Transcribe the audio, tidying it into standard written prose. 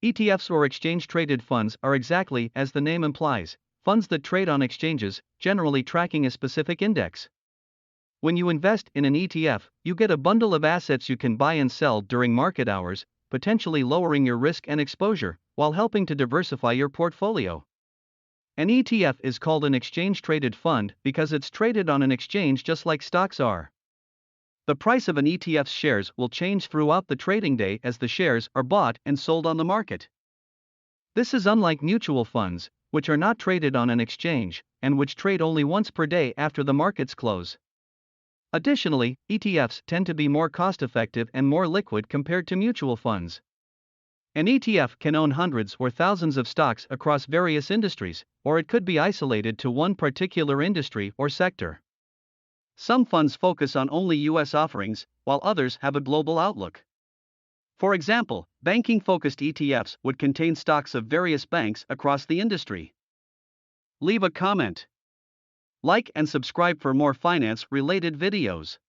ETFs or exchange-traded funds are exactly as the name implies, funds that trade on exchanges, generally tracking a specific index. When you invest in an ETF, you get a bundle of assets you can buy and sell during market hours, potentially lowering your risk and exposure, while helping to diversify your portfolio. An ETF is called an exchange-traded fund because it's traded on an exchange just like stocks are. The price of an ETF's shares will change throughout the trading day as the shares are bought and sold on the market. This is unlike mutual funds, which are not traded on an exchange, and which trade only once per day after the markets close. Additionally, ETFs tend to be more cost-effective and more liquid compared to mutual funds. An ETF can own hundreds or thousands of stocks across various industries, or it could be isolated to one particular industry or sector. Some funds focus on only US offerings, while others have a global outlook. For example, banking-focused ETFs would contain stocks of various banks across the industry. Leave a comment. Like and subscribe for more finance-related videos.